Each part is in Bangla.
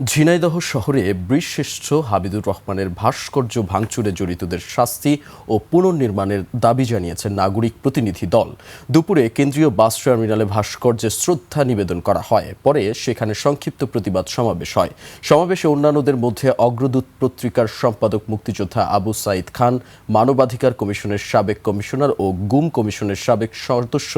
ঝিনাইদহ শহরে বীরশ্রেষ্ঠ হামিদুর রহমানের ভাস্কর্য ভাঙচুরে জড়িতদের শাস্তি ও পুনর্নির্মাণের দাবি জানিয়েছে নাগরিক প্রতিনিধি দল। দুপুরে কেন্দ্রীয় বাস টার্মিনালে ভাস্কর্যে শ্রদ্ধা নিবেদন করা হয়, পরে সেখানে সংক্ষিপ্ত প্রতিবাদ সমাবেশ হয়। সমাবেশে অন্যান্যদের মধ্যে অগ্রদূত পত্রিকার সম্পাদক মুক্তিযোদ্ধা আবু সাইদ খান, মানবাধিকার কমিশনের সাবেক কমিশনার ও গুম কমিশনের সাবেক সদস্য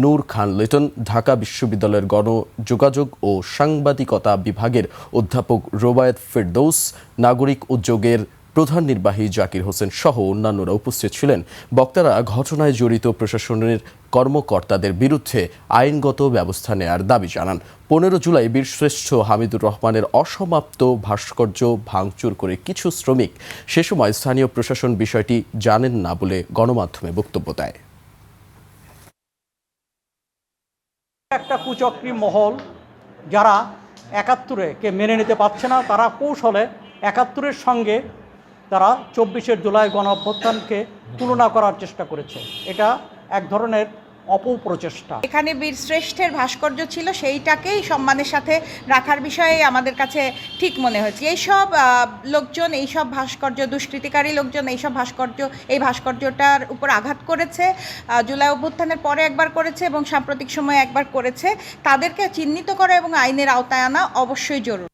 নূর খান লিটন, ঢাকা বিশ্ববিদ্যালয়ের গণযোগাযোগ ও সাংবাদিকতা বিভাগের অধ্যাপক রোবায়েত ফেরদৌস, নাগরিক উদ্যোগের প্রধান নির্বাহী জাকির হোসেন সহ অন্যান্যরা উপস্থিত ছিলেন। বক্তারা ঘটনায় জড়িত প্রশাসনের কর্মকর্তাদের বিরুদ্ধে আইনগত ব্যবস্থা নেয়ার দাবি জানান। 15 জুলাই বীরশ্রেষ্ঠ হামিদুর রহমানের অসমাপ্ত ভাস্কর্য ভাঙচুর করে কিছু শ্রমিক সে সময় স্থানীয় প্রশাসন বিষয়টি জানেন না বলে গণমাধ্যমে বক্তব্য দেয়। একটা কুচক্রী মহল যারা ৭১-কে মেনে নিতে পারছে না, তারা কৌশলে ৭১-এর সঙ্গে তারা ২৪শে জুলাই গণ অভ্যুত্থানকে তুলনা করার চেষ্টা করেছে। এটা এক ধরনের অপপ্রচেষ্টা। এখানে বীরশ্রেষ্ঠের ভাস্কর্য ছিল, সেইটাকেই সম্মানের সাথে রাখার বিষয়ে আমাদের কাছে ঠিক মনে হয়েছে। এইসব লোকজন, এইসব ভাস্কর্য, দুষ্কৃতিকারী লোকজন এই ভাস্কর্যটার উপর আঘাত করেছে। জুলাই অভ্যুত্থানের পরে একবার করেছে এবং সাম্প্রতিক সময়ে একবার করেছে। তাদেরকে চিহ্নিত করা এবং আইনের আওতায় আনা অবশ্যই জরুরি।